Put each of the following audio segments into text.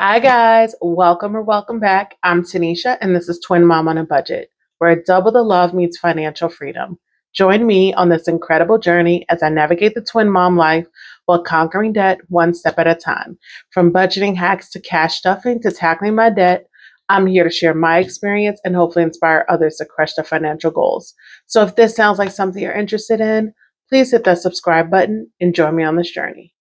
Hi guys, welcome or welcome back. I'm Tanisha and this is Twin Mom on a Budget, where double the love meets financial freedom. Join me on this incredible journey as I navigate the twin mom life while conquering debt one step at a time. From budgeting hacks to cash stuffing to tackling my debt, I'm here to share my experience and hopefully inspire others to crush their financial goals. So if this sounds like something you're interested in, please hit that subscribe button and join me on this journey.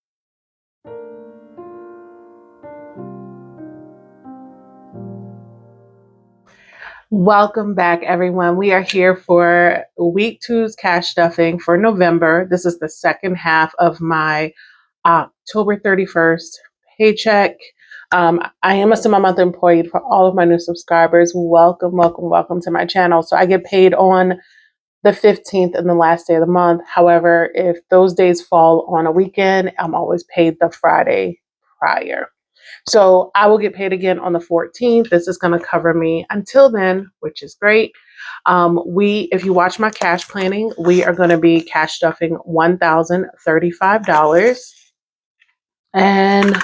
Welcome back, everyone. We are here for week two's cash stuffing for November. This is the second half of my October 31st paycheck. I am a semi-month employee. For all of my new subscribers, welcome to my channel. So I get paid on the 15th and the last day of the month. However, if those days fall on a weekend, I'm always paid the Friday prior. So I will get paid again on the 14th. This is going to cover me until then, which is great. If you watch my cash planning, we are going to be cash stuffing $1,035. And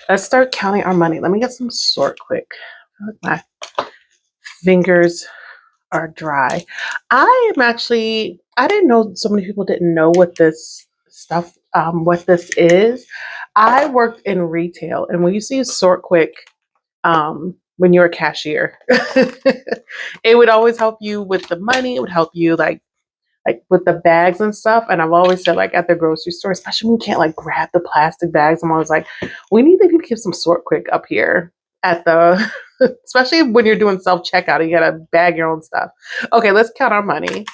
let's start counting our money. Let me get some sort quick. My fingers are dry. I didn't know so many people didn't know what this stuff, what this is. I worked in retail, and when you see sort quick, when you're a cashier, it would always help you with the money. It would help you like with the bags and stuff. And I've always said, like, at the grocery store, especially when you can't like grab the plastic bags, I'm always like, we need to keep some sort quick up here at the especially when you're doing self-checkout and you gotta bag your own stuff. Okay, let's count our money.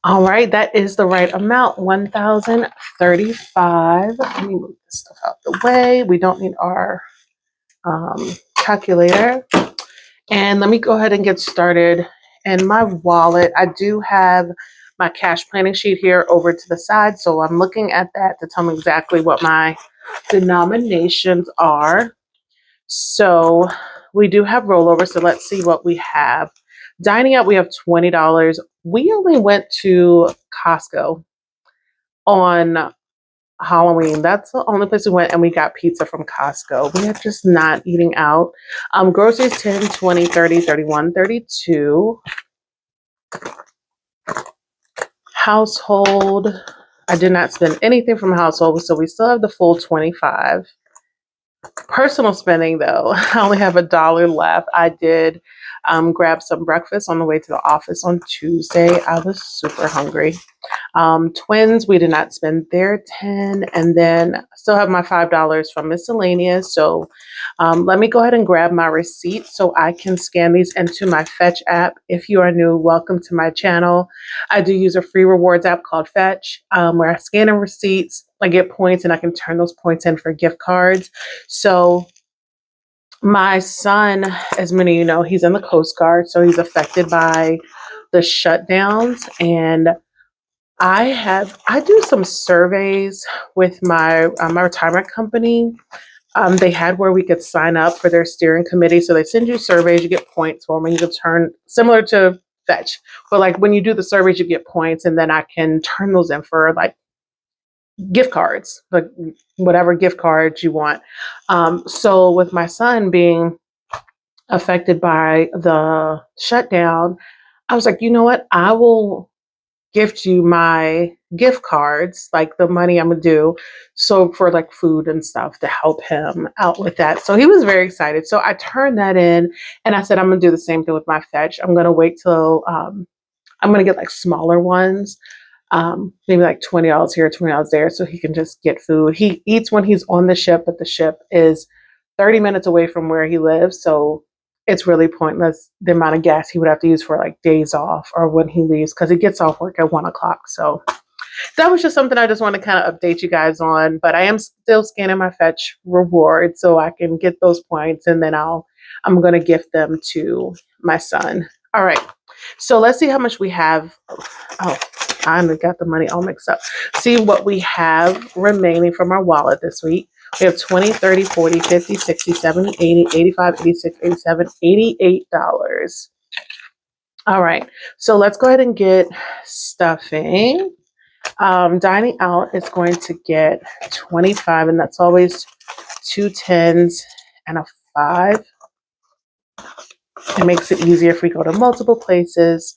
All right, that is the right amount, 1,035. Let me move this stuff out the way. We don't need our calculator. And let me go ahead and get started. In my wallet, I do have my cash planning sheet here over to the side. So I'm looking at that to tell me exactly what my denominations are. So we do have rollover. So let's see what we have. Dining out, we have $20. We only went to Costco on Halloween. That's the only place we went, and we got pizza from Costco. We are just not eating out. Groceries 10, 20, 30, 31, 32. Household, I did not spend anything from household, so we still have the full 25. Personal spending, though, I only have $1 left. I did grab some breakfast on the way to the office on Tuesday. I was super hungry. Twins, we did not spend their 10, and then I still have my $5 from miscellaneous. So let me go ahead and grab my receipt so I can scan these into my Fetch app. If you are new, welcome to my channel. I do use a free rewards app called Fetch, where I scan in receipts, I get points, and I can turn those points in for gift cards. So my son, as many of you know, he's in the Coast Guard, so he's affected by the shutdowns. And I do some surveys with my retirement company. They had where we could sign up for their steering committee. So they send you surveys, you get points for them, and you can turn, similar to Fetch. But like when you do the surveys, you get points, and then I can turn those in for like gift cards, like whatever gift cards you want. So with my son being affected by the shutdown, I was like, you know what? I will gift you my gift cards, like the money I'm gonna do, so for like food and stuff to help him out with that. So he was very excited. So I turned that in, and I said I'm gonna do the same thing with my Fetch. I'm gonna wait till I'm gonna get like smaller ones. maybe like $20 here, $20 there, so he can just get food. He eats when he's on the ship, but the ship is 30 minutes away from where he lives, so it's really pointless the amount of gas he would have to use for like days off or when he leaves, because he gets off work at 1 o'clock. So that was just something I just want to kind of update you guys on. But I am still scanning my fetch rewards so I can get those points, and then I'm going to gift them to my son. All right. So let's see how much we have. Oh, I got the money all mixed up. See what we have remaining from our wallet this week. We have 20, 30, 40, 50, 60, 70, 80, 85, 86, 87, $88. All right. So let's go ahead and get stuffing. Dining out is going to get 25, and that's always 2 10s and a 5. It makes it easier if we go to multiple places.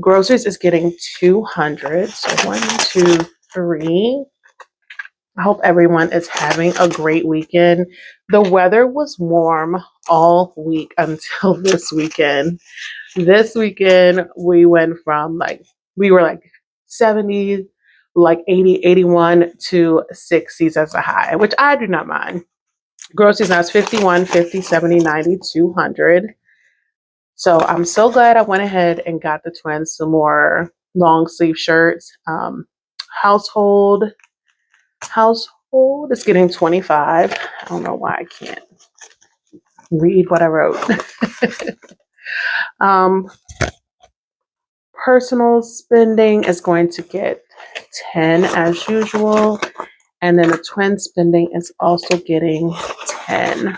Groceries is getting 200. So 1, 2, 3. I hope everyone is having a great weekend. The weather was warm all week until this weekend. This weekend, we went from we were like 70, like 80, 81 to 60s as a high, which I do not mind. Groceries now is 51, 50, 70, 90, 200. So I'm so glad I went ahead and got the twins some more long sleeve shirts. Household is getting 25. I don't know why I can't read what I wrote. Personal spending is going to get 10 as usual. And then the twin spending is also getting 10.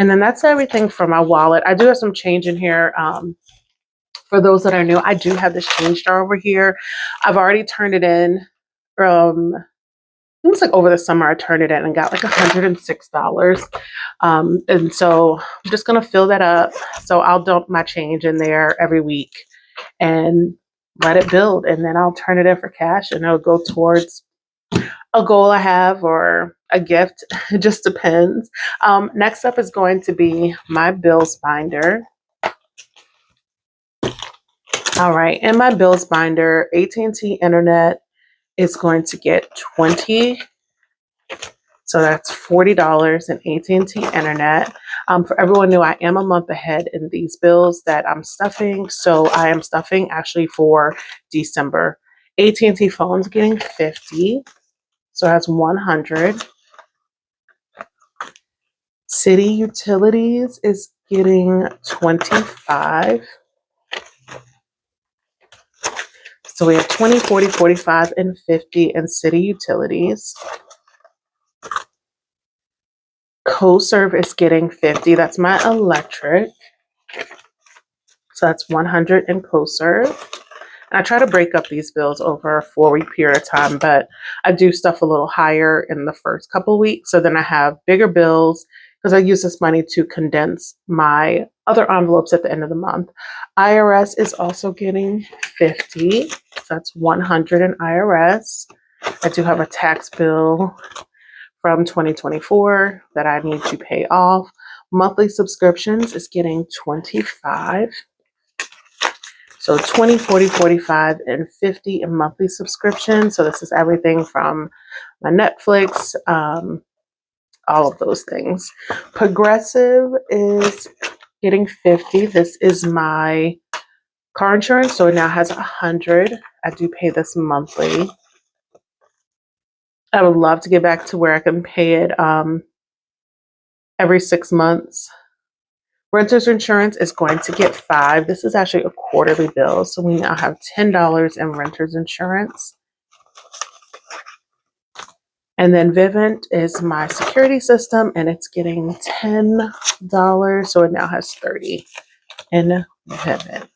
And then that's everything for my wallet. I do have some change in here. For those that are new, I do have this change jar over here. I've already turned it in. It was like over the summer, I turned it in and got like $106. And so I'm just going to fill that up. So I'll dump my change in there every week and let it build. And then I'll turn it in for cash, and it'll go towards a goal I have or a gift. It just depends. Next up is going to be my bills binder. All right. In my bills binder, AT&T Internet is going to get 20. So that's $40 in AT&T Internet. For everyone new, I am a month ahead in these bills that I'm stuffing. So I am stuffing actually for December. AT&T phone's getting 50. So that's 100. City utilities is getting 25. So we have 20, 40, 45, and 50 in city utilities. Co-serve is getting 50. That's my electric. So that's 100 in co-serve. And I try to break up these bills over a 4-week period of time, but I do stuff a little higher in the first couple weeks. So then I have bigger bills because I use this money to condense my other envelopes at the end of the month. IRS is also getting 50. So that's 100 in IRS. I do have a tax bill from 2024 that I need to pay off. Monthly subscriptions is getting 25. So 20, 40, 45, and 50 in monthly subscriptions. So this is everything from my Netflix, all of those things. Progressive is getting 50. This is my car insurance. So it now has 100. I do pay this monthly. I would love to get back to where I can pay it every 6 months. Renter's insurance is going to get 5. This is actually a quarterly bill. So we now have $10 in renter's insurance. And then Vivint is my security system, and it's getting $10. So it now has 30 in Vivint.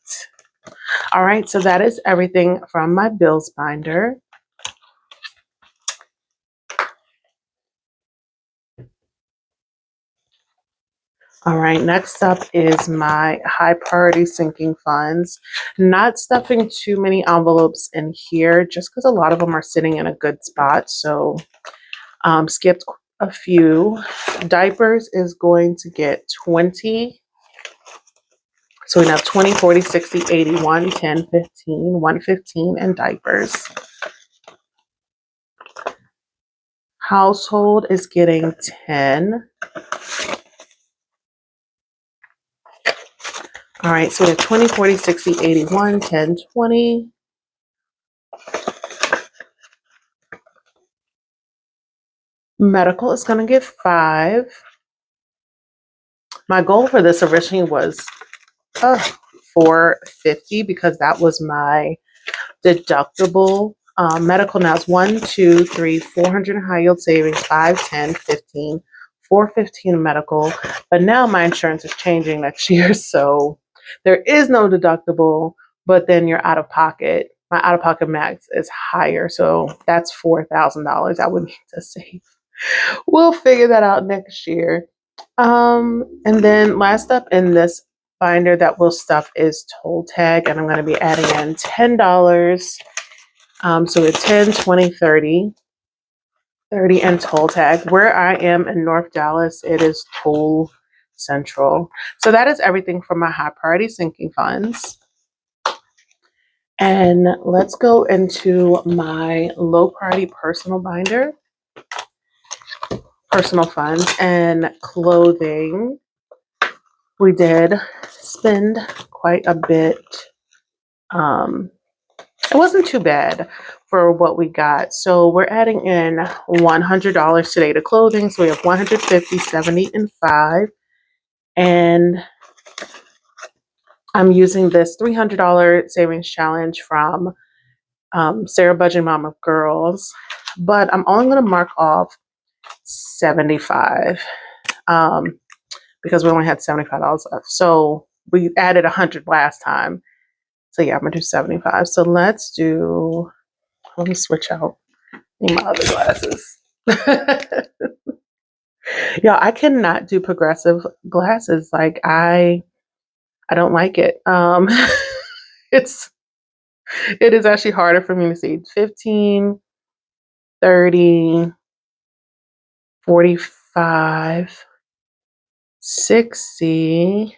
All right, so that is everything from my bills binder. All right, next up is my high priority sinking funds. Not stuffing too many envelopes in here just because a lot of them are sitting in a good spot. So skipped a few. Diapers is going to get 20. So we have 20, 40, 60, 80, 1, 10, 15, 115 in diapers. Household is getting 10. All right, so we have 20, 40, 60, 80, 1, 10, 20. Medical is going to get 5. My goal for this originally was $450 because that was my deductible. Medical now is 1, 2, 3, 400 in high yield savings, 5, 10, 15, 415 in medical. But now my insurance is changing next year, so there is no deductible, but then you're out of pocket. My out of pocket max is higher, so that's $4,000 I would need to save. We'll figure that out next year. And then last up in this binder that we'll stuff is toll tag, and I'm going to be adding in $10. So it's 10, 20, 30 and toll tag. Where I am in North Dallas, it is Toll Central. So that is everything from my high priority sinking funds. And let's go into my low priority personal binder, personal funds, and clothing. We did spend quite a bit. It wasn't too bad for what we got. So we're adding in $100 today to clothing. So we have 150, 70, and 5. And I'm using this $300 savings challenge from Sarah Budget Mom of Girls. But I'm only going to mark off 75 because we only had $75 left. So we added 100 last time. So yeah, I'm going to do 75. So let me switch out my other glasses. Yeah, I cannot do progressive glasses. Like I don't like it. It is actually harder for me to see. 15, 30, 45, 60,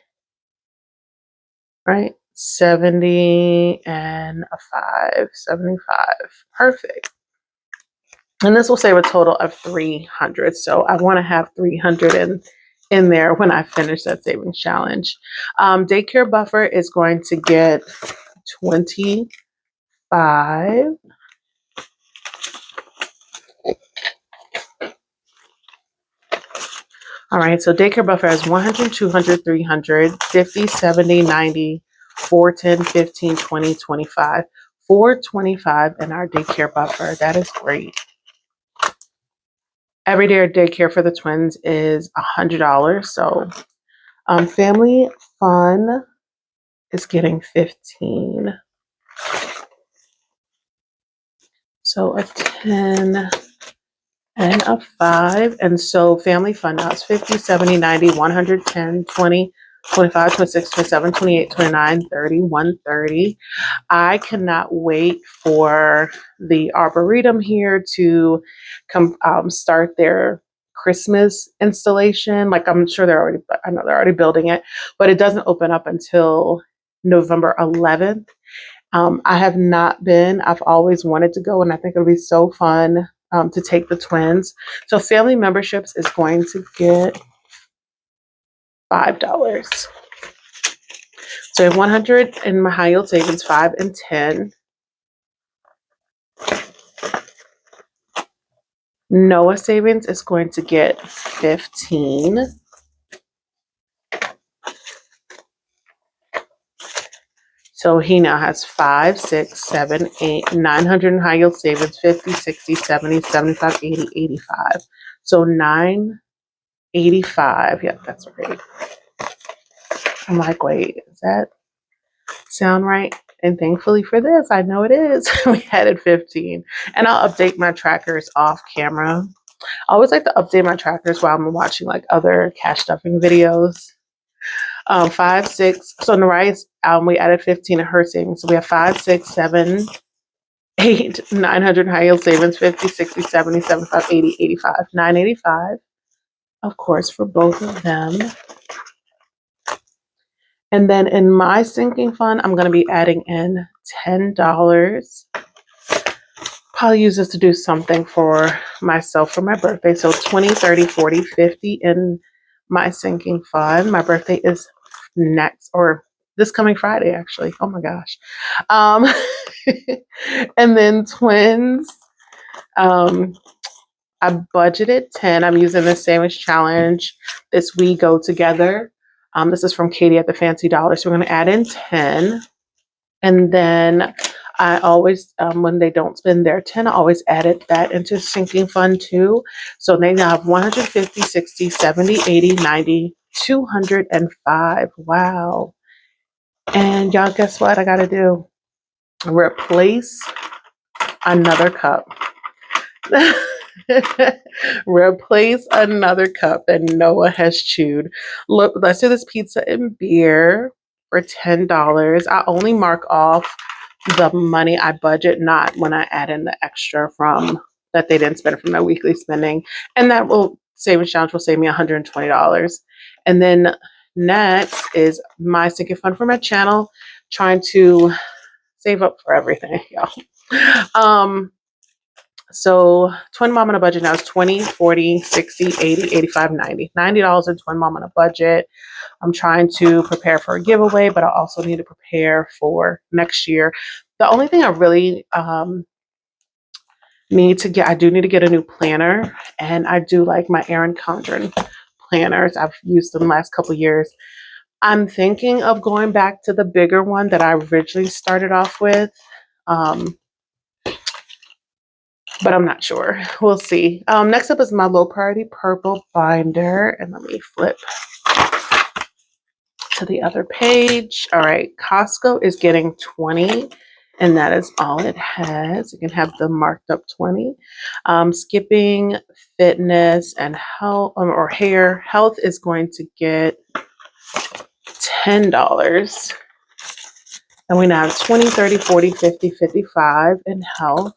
right? 70 and a 5, 75. Perfect. And this will save a total of 300. So I want to have 300 in there when I finish that savings challenge. Daycare buffer is going to get 25. All right, so daycare buffer has 100, 200, 300, 50, 70, 90, 410, 15, 20, 25. 425 in our daycare buffer. That is great. Every day daycare for the twins is $100. So family fun is getting 15. So a 10 and a 5. And so family fun now is 50, 70, 90, 110, 20, 25, 26, 27, 28, 29, 30, 130. I cannot wait for the Arboretum here to come start their Christmas installation. Like I know they're already building it, but it doesn't open up until November 11th. I have not been. I've always wanted to go, and I think it'll be so fun to take the twins. So family memberships is going to get $5. So I have 100 in my high yield savings, 5 and 10. Noah savings is going to get 15. So he now has 5, 6, 7, 8, 900 in high yield savings, 50, 60, 70, 75, 80, 85. So 985. Yep, that's right. I'm like, wait, does that sound right? And thankfully for this, I know it is. We added 15. And I'll update my trackers off camera. I always like to update my trackers while I'm watching like other cash stuffing videos. 5, 6. So Nariah's we added 15 in her savings. So we have 5, 6, 7, 8, 900 high yield savings, 50, 60, 70, 75, 80, 85, 985. Of course, for both of them. And then in my sinking fund, I'm going to be adding in $10. Probably use this to do something for myself for my birthday. So 20, 30, 40, 50 in my sinking fund. My birthday is next, or this coming Friday, actually. Oh my gosh. Um, and then twins. I budgeted 10. I'm using the sandwich challenge. This We Go Together. This is from Katie at the Fancy Dollar. So we're going to add in 10. And then I always, when they don't spend their 10, I always added that into sinking fund too. So they now have 150, 60, 70, 80, 90, 205. Wow. And y'all, guess what I got to do? Replace another cup. Replace another cup that Noah has chewed. Look, let's do this pizza and beer for $10. I only mark off the money I budget, not when I add in the extra from that they didn't spend from their weekly spending. And that will savings challenge will save me $120. And then next is my sinking fund for my channel, trying to save up for everything, y'all. So Twin Mom on a budget now is 20, 40, 60, 80, 85, 90. $90 in Twin Mom on a budget. I'm trying to prepare for a giveaway, but I also need to prepare for next year. The only thing I really need to get, I do need to get a new planner, and I do like my Erin Condren planners. I've used them the last couple years. I'm thinking of going back to the bigger one that I originally started off with. But I'm not sure. We'll see. Next up is my low priority purple binder. And let me flip to the other page. All right. Costco is getting 20, and that is all it has. You can have the marked up 20. Skipping fitness and health or hair. Health is going to get $10. And we now have 20, 30, 40, 50, 55 in health.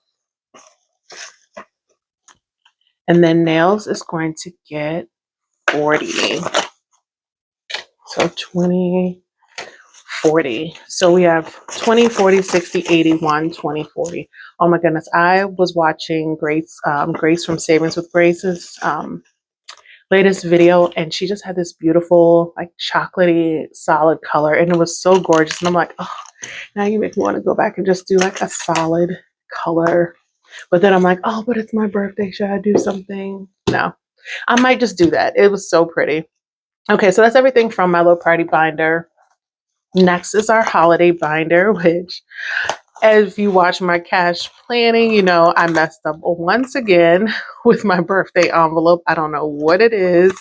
And then nails is going to get 40. So 20, 40. So we have 20, 40, 60, 81, 20, 40. Oh my goodness. I was watching Grace from Savings with Grace's latest video, and she just had this beautiful, like chocolatey, solid color, and it was so gorgeous. And I'm like, oh, now you make me want to go back and just do like a solid color. But then I'm like, oh, but it's my birthday. Should I do something? No, I might just do that. It was so pretty. Okay, so that's everything from my low priority binder. Next is our holiday binder, which, if you watch my cash planning, you know I messed up once again with my birthday envelope. I don't know what it is.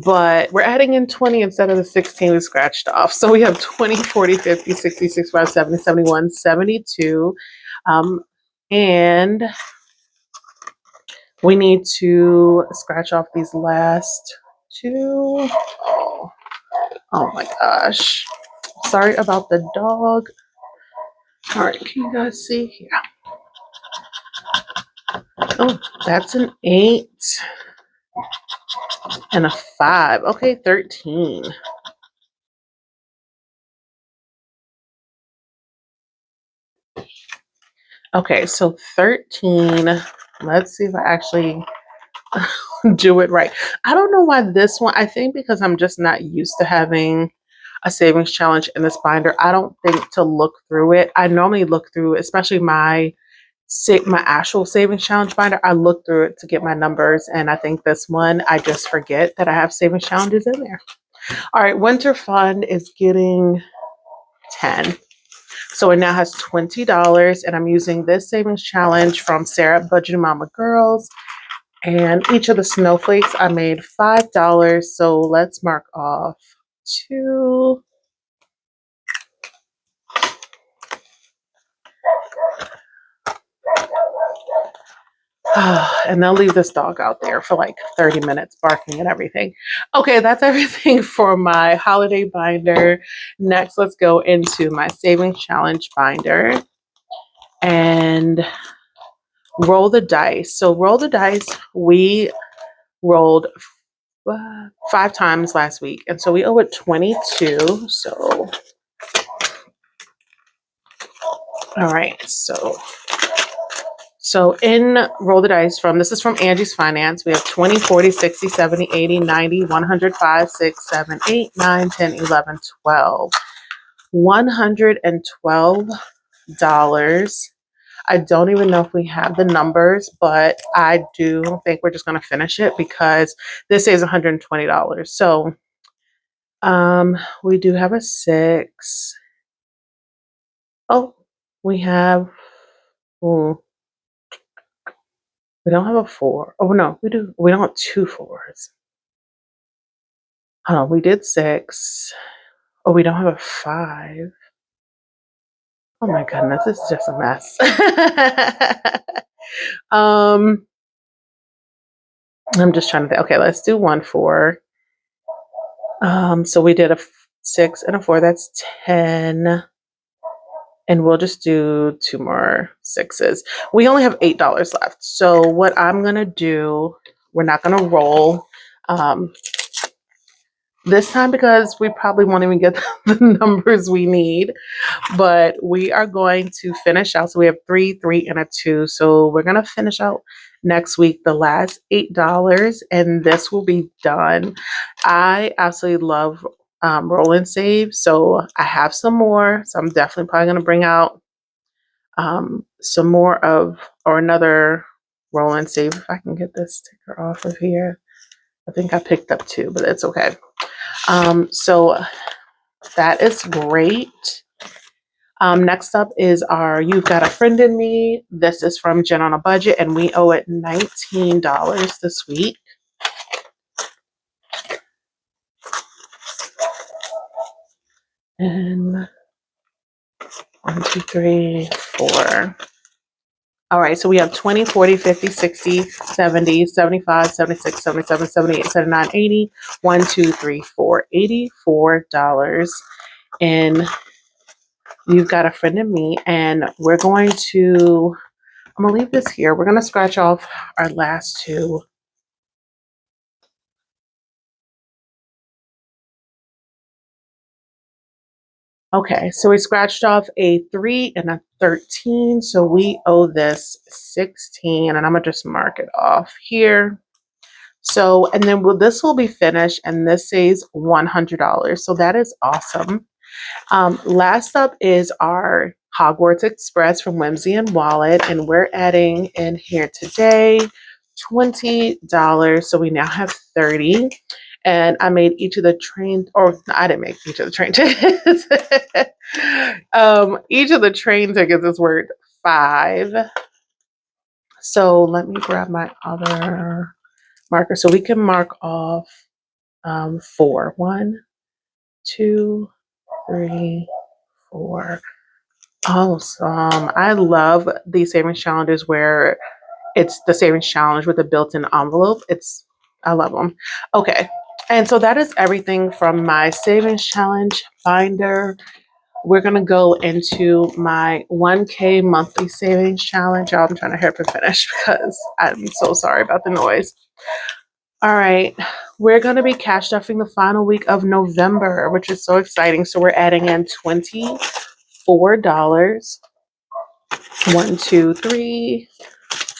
But we're adding in 20 instead of the 16 we scratched off. So we have 20, 40, 50, 60, 65, 70, 71, 72. And we need to scratch off these last two. Oh my gosh. Sorry about the dog. All right, can you guys see here? Oh, that's an 8 and a 5. Okay, 13. Okay, so 13. Let's see if I actually do it right. I don't know why this one, I think because I'm just not used to having a savings challenge in this binder. I don't think to look through it. I normally look through, especially my actual savings challenge binder. I look through it to get my numbers, and I think this one I just forget that I have savings challenges in there. All right, winter fund is getting 10. So it now has $20, and I'm using this savings challenge from Sarah at Budget Mama Girls. And each of the snowflakes I made $5. So let's mark off 2. And they'll leave this dog out there for like 30 minutes barking and everything. Okay, that's everything for my holiday binder. Next, let's go into my savings challenge binder and roll the dice. So roll the dice, we rolled 5 times last week. And so we owe it 22. So, all right. So in Roll the Dice this is from Angie's Finance. We have 20, 40, 60, 70, 80, 90, 100, 5, 6, 7, 8, 9, 10, 11, 12. $112. I don't even know if we have the numbers, but I do think we're just going to finish it because this is $120. So we do have a 6. Oh, we have, we don't have a 4. Oh no, we do. We don't have 2 4s. Oh, we did 6. Oh, we don't have a 5. Oh my goodness, this is just a mess. I'm just trying to think. Okay, let's do 1 4. So we did a 6 and a 4. That's 10. And we'll just do 2 more 6s. We only have $8 left. So what I'm gonna do, we're not gonna roll this time because we probably won't even get the numbers we need. But we are going to finish out. So we have 3, 3, and a 2. So we're gonna finish out next week the last $8, and this will be done. I absolutely love roll and save, so I have some more. So I'm definitely probably gonna bring out some more of or another roll and save if I can get this sticker off of here. I think I picked up 2, but it's okay. So that is great. Next up is our You've Got a Friend in Me. This is from Jen on a Budget, and we owe it $19 this week. And 1, 2, 3, 4. All right, so we have 20, 40, 50, 60, 70, 75, 76, 77, 78, 79, 80. 1, 2, 3, 4. $84. And You've Got a Friend in Me. And we're going to, I'm going to leave this here. We're going to scratch off our last 2. Okay, so we scratched off a 3 and a 13. So we owe this 16. And I'm going to just mark it off here. So, and then this will be finished, and this says $100. So that is awesome. Last up is our Hogwarts Express from Whimsy and Wallet, and we're adding in here today $20. So we now have 30. And I made each of the train, or I didn't make each of the train tickets. Each of the train tickets is worth 5. So let me grab my other marker so we can mark off 4. 1, 2, 3, 4. Awesome. I love these savings challenges where it's the savings challenge with a built-in envelope. I love them. Okay. And so that is everything from my savings challenge binder. We're going to go into my 1K monthly savings challenge. Y'all, I'm trying to hurry up and finish because I'm so sorry about the noise. All right. We're going to be cash stuffing the final week of November, which is so exciting. So we're adding in $24. 1, 2, 3,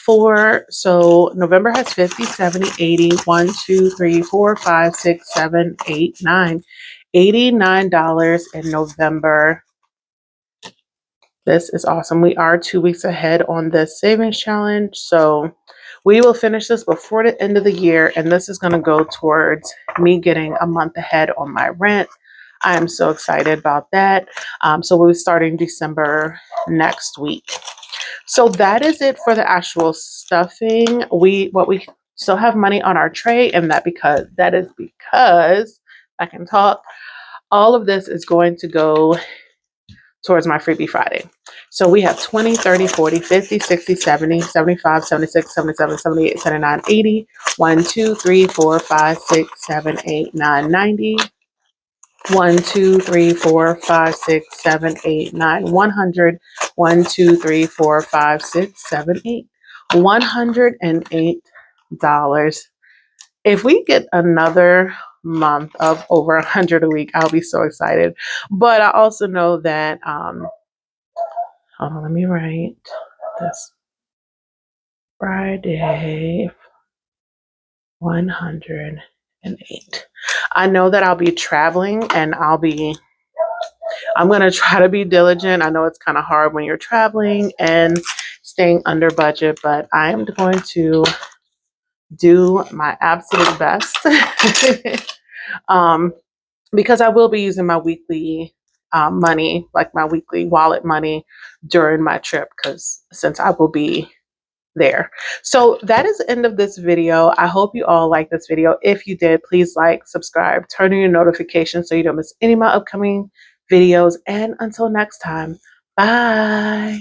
4. So November has 50, 70, 80. 1, 2, 3, 4, 5, 6, 7, 8, 9. $89 in November. This is awesome. We are 2 weeks ahead on this savings challenge. So we will finish this before the end of the year. And this is going to go towards me getting a month ahead on my rent. I am so excited about that. So we'll be starting December next week. So that is it for the actual stuffing. We still have money on our tray, and that is because I can talk. All of this is going to go towards my Freebie Friday. So we have 20, 30, 40, 50, 60, 70, 75, 76, 77, 78, 79, 80. 1, 2, 3, 4, 5, 6, 7, 8, 9, 90. 1, 2, 3, 4, 5, 6, 7, 8, 9, 100. 1, 2, 3, 4, 5, 6, 7, 8. $108. If we get another month of over 100 a week, I'll be so excited. But I also know that, hold on, let me write this. Friday, 108. I know that I'll be traveling and I'm going to try to be diligent. I know it's kind of hard when you're traveling and staying under budget, but I am going to do my absolute best. um, because I will be using my weekly money, like my weekly wallet money during my trip, because since I will be there. So that is the end of this video. I hope you all like this video. If you did, please like, subscribe, turn on your notifications so you don't miss any of my upcoming videos. And until next time, bye.